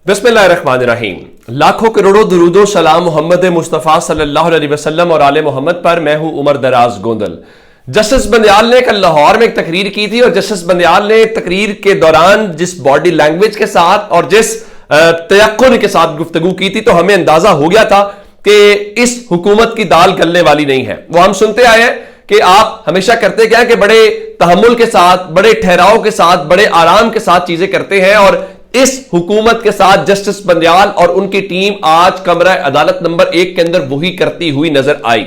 बिस्मिल्लाहिर्रहमानिर्रहीम। लाखों करोड़ों दुरूदो सलाम मोहम्मद मुस्तफ़ा सल्लल्लाहु अलैहि वसल्लम और आले मोहम्मद पर। मैं हूं उमर दराज गोंदल। जस्टिस बंदयाल ने कल लाहौर में एक तकरीर की थी और जस्टिस बंदयाल ने तकरीर के दौरान जिस बॉडी लैंग्वेज के साथ और जिस तयक्कुन के साथ गुफ्तगू की थी, तो हमें अंदाजा हो गया था कि इस हुकूमत की दाल गलने वाली नहीं है। वो हम सुनते आए हैं कि आप हमेशा करते क्या है कि बड़े तहम्मुल के साथ, बड़े ठहराव के साथ, बड़े आराम के साथ चीजें करते हैं, और इस हुकूमत के साथ जस्टिस बंदयाल और उनकी टीम आज कमरा अदालत नंबर 1 के अंदर वही करती हुई नजर आई।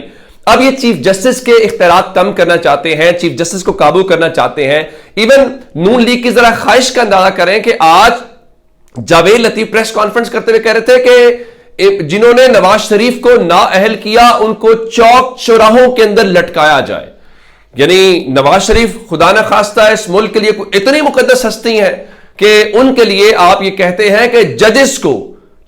अब ये चीफ जस्टिस के इख्तियारात कम करना चाहते हैं, चीफ जस्टिस को काबू करना चाहते हैं। इवन नून लीग की जरा ख्वाहिश का अंदाजा करें कि आज जावेद लतीफ प्रेस कॉन्फ्रेंस करते हुए कह रहे थे कि जिन्होंने नवाज शरीफ को नाअहल किया उनको चौक चौराहों के अंदर लटकाया जाए। यानी नवाज शरीफ खुदा न खास्ता इस मुल्क के लिए इतनी मुकद्दस हस्ती है कि उनके लिए आप ये कहते हैं कि जजेस को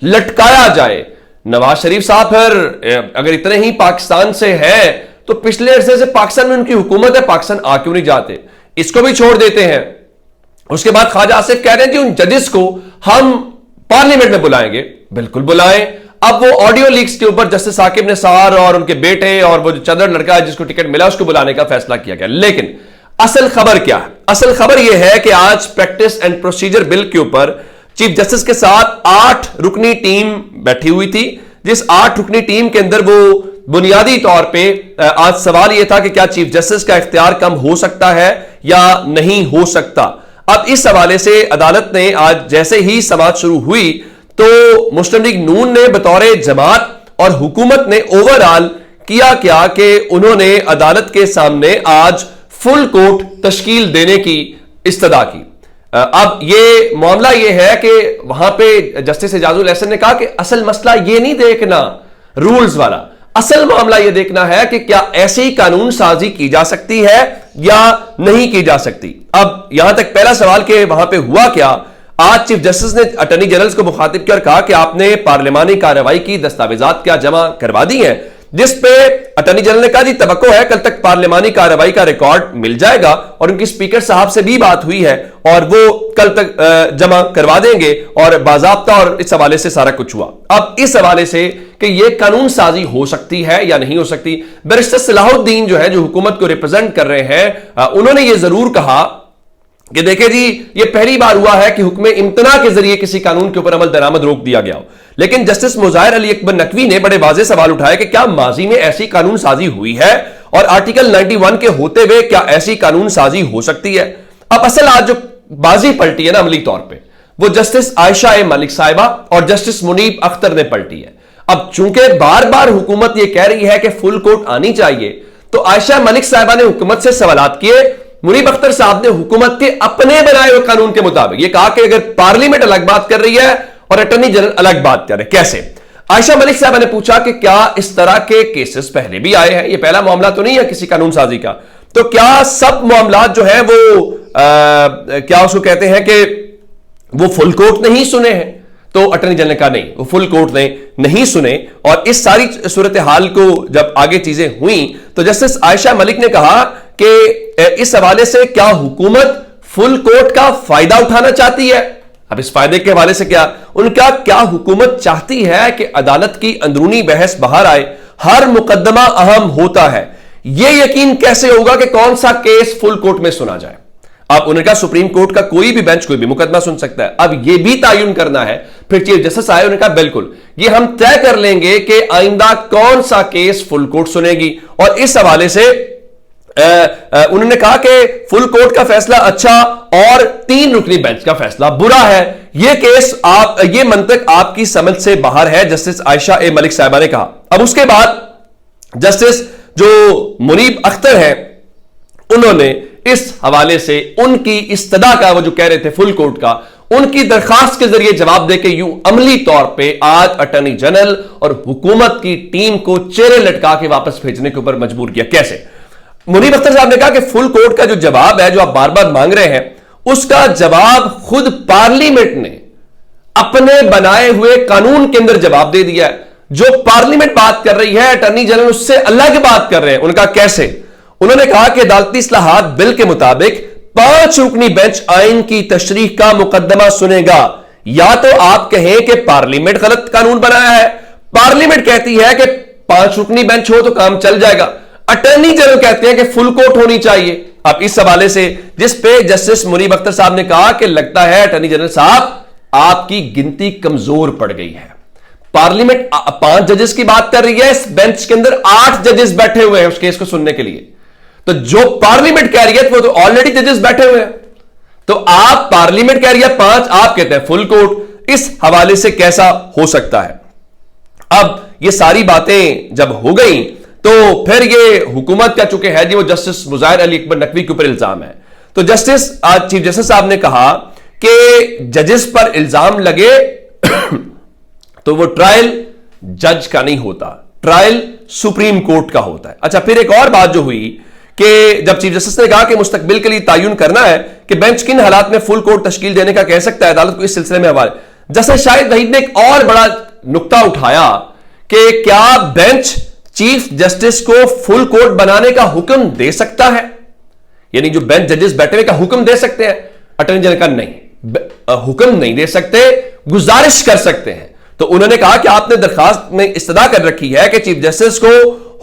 लटकाया जाए। नवाज शरीफ साहब फिर अगर इतने ही पाकिस्तान से है तो पिछले अरसे से पाकिस्तान में उनकी हुकूमत है, पाकिस्तान आ क्यों नहीं जाते? इसको भी छोड़ देते हैं। उसके बाद ख्वाजा आसिफ कह रहे हैं कि उन जजेस को हम पार्लियामेंट में बुलाएंगे। बिल्कुल बुलाएं। अब वो ऑडियो लीक्स के ऊपर जस्टिस साकिब निसार और उनके बेटे और वो जो चंद्र लड़का है जिसको टिकट मिला उसको बुलाने का फैसला किया गया। लेकिन असल खबर क्या है? असल खबर यह है कि आज प्रैक्टिस एंड प्रोसीजर बिल के ऊपर चीफ जस्टिस के साथ 8 रुकनी टीम बैठी हुई थी, जिस 8 रुकनी टीम के अंदर वो बुनियादी तौर पे आज सवाल यह था कि क्या चीफ जस्टिस का इख्तियार कम हो सकता है या नहीं हो सकता। अब इस हवाले से अदालत ने आज जैसे ही समाअत शुरू हुई तो मुस्लिम लीग नून ने बतौर जमात और हुकूमत ने ओवरऑल किया क्या कि उन्होंने अदालत के सामने आज फुल कोर्ट तश्कील देने की इस्तदा की। अब ये मामला ये है कि वहां पे जस्टिस एजाजुल एहसन ने कहा कि असल मसला ये नहीं देखना रूल्स वाला, असल मामला ये देखना है कि क्या ऐसी कानून साजी की जा सकती है या नहीं की जा सकती। अब यहां तक पहला सवाल कि वहां पे हुआ क्या। आज चीफ जस्टिस ने अटॉर्नी जनरल को मुखातिब किया और कहा कि आपने पार्लिमानी कार्रवाई की दस्तावेजात क्या जमा करवा दी हैं, जिस पे अटॉर्नी जनरल ने कहा जी तवक्को है कल तक पार्लिमानी कार्रवाई का रिकॉर्ड मिल जाएगा, और उनकी स्पीकर साहब से भी बात हुई है और वो कल तक जमा करवा देंगे और बाज़ाब्ता, और इस हवाले से सारा कुछ हुआ। अब इस हवाले से कि ये कानून साजी हो सकती है या नहीं हो सकती, बैरिस्टर सलाहुद्दीन जो है जो हुकूमत को रिप्रेजेंट कर रहे हैं, उन्होंने ये जरूर कहा कि देखिए जी ये पहली बार हुआ है कि हुक्म इम्तना के जरिए किसी कानून के ऊपर अमल दरामद रोक दिया गया हो। लेकिन जस्टिस मुज़ाहिर अली अकबर नकवी ने बड़े वाज़ेह सवाल उठाया कि क्या माजी में ऐसी कानून साजी हुई है और आर्टिकल 91 के होते हुए क्या ऐसी कानून साजी हो सकती है। अब असल आज जो बाजी पलटी है ना अमली तौर पर, वो जस्टिस आयशा ए मलिक साहिबा और जस्टिस मुनीब अख्तर ने पलटी है। अब चूंकि बार बार हुकूमत ये कह रही है कि फुल कोर्ट आनी चाहिए, तो आयशा मलिक साहिबा ने हुकूमत से सवालात किए, मुनीब अख्तर साहब ने हुकूमत के अपने बनाए हुए कानून के मुताबिक ये कहा कि अगर पार्लियामेंट अलग बात कर रही है और अटॉर्नी जनरल अलग बात कर रहे, कैसे? आयशा मलिक साहब ने पूछा कि क्या इस तरह के केसेस पहले भी आए हैं, ये पहला मामला तो नहीं है किसी कानून साजी का, तो क्या सब मामला जो है वो क्या उसको कहते हैं कि वो फुल कोर्ट नहीं सुने हैं? तो अटॉर्नी जनरल ने कहा नहीं, वो फुल कोर्ट ने नहीं सुने। और इस सारी सूरत हाल को जब आगे चीजें हुई तो जस्टिस आयशा मलिक ने कहा कि इस हवाले से क्या हुकूमत फुल कोर्ट का फायदा उठाना चाहती है? अब इस फायदे के हवाले से क्या हुकूमत चाहती है कि अदालत की अंदरूनी बहस बाहर आए, हर मुकदमा अहम होता है, यह यकीन कैसे होगा कि कौन सा केस फुल कोर्ट में सुना जाए? अब उन्होंने कहा सुप्रीम कोर्ट का कोई भी बेंच कोई भी मुकदमा सुन सकता है। अब यह भी तयन करना है। फिर चीफ जस्टिस आए, उन्होंने कहा बिल्कुल ये हम तय कर लेंगे कि आइंदा कौन सा केस फुल कोर्ट सुनेगी। और इस हवाले से उन्होंने कहा कि फुल कोर्ट का फैसला अच्छा और 3 रुकनी बेंच का फैसला बुरा है। यह केस ये मंतक आपकी समझ से बाहर है, जस्टिस आयशा ए मलिक साहिबा ने कहा। अब उसके बाद जस्टिस जो मुनीब अख्तर है उन्होंने इस हवाले से उनकी इस्तदा का वो जो कह रहे थे फुल कोर्ट का, उनकी दरखास्त के जरिए जवाब देके यूं अमली तौर पे आज अटॉर्नी जनरल और हुकूमत की टीम को चेहरे लटका के वापस भेजने के ऊपर मजबूर किया। कैसे? मुनीब अख्तर साहब ने कहा कि फुल कोर्ट का जो जवाब है जो आप बार बार मांग रहे हैं, उसका जवाब खुद पार्लियामेंट ने अपने बनाए हुए कानून के अंदर जवाब दे दिया है। जो पार्लियामेंट बात कर रही है अटॉर्नी जनरल उससे अलग बात कर रहे हैं। उनका कैसे? उन्होंने कहा कि अदालती इस्लाहात बिल के मुताबिक 5 रुकनी बेंच आइन की तशरीह का मुकदमा सुनेगा। या तो आप कहें कि पार्लियामेंट गलत कानून बनाया है, पार्लियामेंट कहती है कि 5 रुकनी बेंच हो तो काम चल जाएगा, अटॉर्नी जनरल कहते हैं कि फुल कोर्ट होनी चाहिए। अब इस हवाले से जिस पे जस्टिस मुनीब अख्तर साहब ने कहा कि लगता है अटॉर्नी जनरल साहब आपकी गिनती कमजोर पड़ गई है, पार्लियामेंट 5 जजेस की बात कर रही है, इस बेंच के अंदर 8 जजेस बैठे हुए हैं उस केस को सुनने के लिए, तो जो पार्लियामेंट कह रही है वो तो ऑलरेडी जजेस बैठे हुए हैं, तो आप पार्लियामेंट कह रही है 5, आप कहते हैं फुल कोर्ट, इस हवाले से कैसा हो सकता है। अब ये सारी बातें जब हो गई तो फिर ये हुकूमत का चूंकि है जी वो जस्टिस मुजाहिर अली अकबर नकवी के ऊपर इल्जाम है, तो जस्टिस आज चीफ जस्टिस साहब ने कहा कि जजेस पर इल्जाम लगे तो वो ट्रायल जज का नहीं होता, ट्रायल सुप्रीम कोर्ट का होता है। अच्छा, फिर एक और बात जो हुई कि जब चीफ जस्टिस ने कहा कि मुस्तकबिल के लिए तयन करना है कि बेंच किन हालात में फुल कोर्ट तश्कील देने का कह सकता है अदालत को, इस सिलसिले में हवाले जस्टिस शाहिद वहीद ने एक और बड़ा नुक्ता उठाया कि क्या बेंच चीफ जस्टिस को फुल कोर्ट बनाने का हुक्म दे सकता है, यानी जो बेंच जजेस बैठे हुए का हुक्म दे सकते हैं, अटॉर्नी जनरल का नहीं, हुक्म नहीं दे सकते, गुजारिश कर सकते हैं। तो उन्होंने कहा कि आपने दरखास्त में इस्तदा कर रखी है कि चीफ जस्टिस को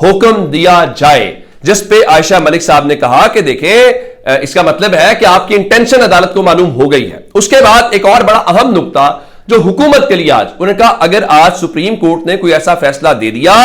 हुक्म दिया जाए, जिस पे आयशा मलिक साहब ने कहा कि देखें इसका मतलब है कि आपकी इंटेंशन अदालत को मालूम हो गई है। उसके बाद एक और बड़ा अहम नुक्ता जो हुकूमत के लिए आज उन्होंने कहा, अगर आज सुप्रीम कोर्ट ने कोई ऐसा फैसला दे दिया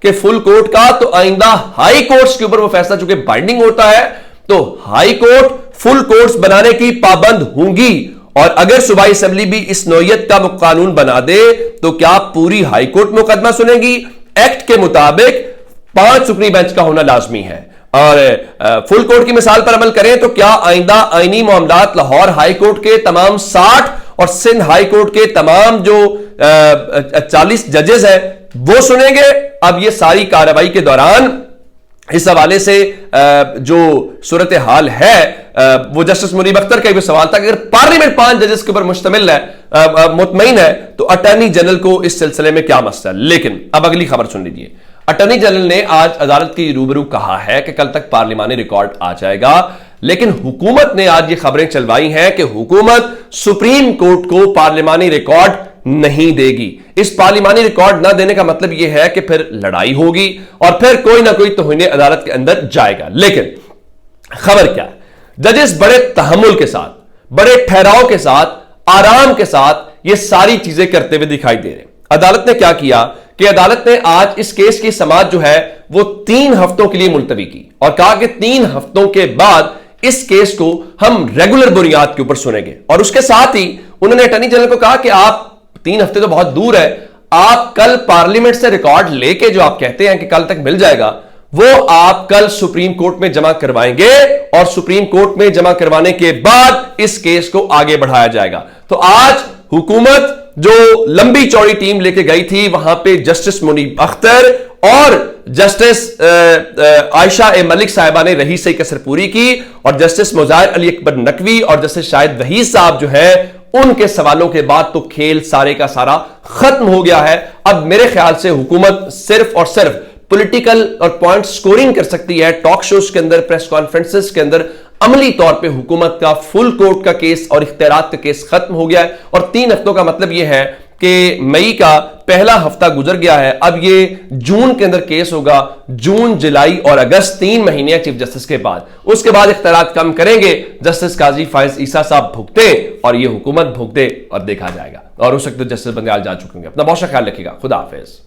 कि फुल कोर्ट का, तो आइंदा हाई कोर्ट्स के ऊपर वो फैसला चूंकि बाइंडिंग होता है तो हाई कोर्ट फुल कोर्ट्स बनाने की पाबंद होंगी, और अगर सूबाई असेंबली भी इस नौयत का कानून बना दे तो क्या पूरी हाई कोर्ट मुकदमा सुनेगी? एक्ट के मुताबिक 5 रुकनी बेंच का होना लाजमी है, और फुल कोर्ट की मिसाल पर अमल करें तो क्या आइंदा आईनी मामलात लाहौर हाई कोर्ट के तमाम 60 और सिंध हाई कोर्ट के तमाम जो 40 जजेस हैं वो सुनेंगे? अब ये सारी कार्रवाई के दौरान इस हवाले से जो सूरत हाल है वो जस्टिस मुनीब अख्तर का भी सवाल था कि अगर पार्लियामेंट 5 जजेस के ऊपर मुश्तमिल है, मुतमईन है, तो अटॉर्नी जनरल को इस सिलसिले में क्या मसला है। लेकिन अब अगली खबर सुन लीजिए। अटॉर्नी जनरल ने आज अदालत की रूबरू कहा है कि कल तक पार्लिमानी रिकॉर्ड आ जाएगा, लेकिन हुकूमत ने आज ये खबरें चलवाई हैं कि हुकूमत सुप्रीम कोर्ट को पार्लिमानी रिकॉर्ड नहीं देगी। इस पार्लिमानी रिकॉर्ड ना देने का मतलब यह है कि फिर लड़ाई होगी और फिर कोई ना कोई तौहीन अदालत के अंदर जाएगा। लेकिन खबर क्या है, जजेस बड़े तहम्मुल के साथ, बड़े ठहराव के साथ, आराम के साथ ये सारी चीजें करते हुए दिखाई दे रहे। अदालत ने क्या किया कि अदालत ने आज इस केस की समाअत जो है वो 3 हफ्तों के लिए मुलतवी की और कहा कि 3 हफ्तों के बाद इस केस को हम रेगुलर बुनियाद के ऊपर सुनेंगे। और उसके साथ ही उन्होंने अटॉर्नी जनरल को कहा कि आप 3 हफ्ते तो बहुत दूर है, आप कल पार्लियामेंट से रिकॉर्ड लेके जो आप कहते हैं कि कल तक मिल जाएगा, वो आप कल सुप्रीम कोर्ट में जमा करवाएंगे और सुप्रीम कोर्ट में जमा करवाने के बाद इस केस को आगे बढ़ाया जाएगा। तो आज हुकूमत जो लंबी चौड़ी टीम लेके गई थी, वहां पे जस्टिस मुनीब अख्तर और जस्टिस आयशा ए मलिक साहिबा ने रही सही कसर पूरी की, और जस्टिस मुजाहिर अली अकबर नकवी और जस्टिस शाहिद वहीद साहब जो है उनके सवालों के बाद तो खेल सारे का सारा खत्म हो गया है। अब मेरे ख्याल से हुकूमत सिर्फ और सिर्फ पॉलिटिकल और पॉइंट स्कोरिंग कर सकती है, टॉक शोज के अंदर, प्रेस कॉन्फ्रेंसेस के अंदर। अमली तौर पे हुकूमत का फुल कोर्ट का केस और इख्तियारात का केस खत्म हो गया है, और 3 हफ्तों का मतलब यह है कि मई का पहला हफ्ता गुजर गया है, अब ये जून के अंदर केस होगा, जून, जुलाई और अगस्त 3 महीने चीफ जस्टिस के बाद। उसके बाद इख्तियारात कम करेंगे, जस्टिस काजी फायज ईसा साहब भुगते और ये हुकूमत भुगते, और देखा जाएगा। और हो सकता है जस्टिस बंगाल जा चुके हैं। अपना बहुत सा ख्याल रखिएगा। खुदा हाफिज।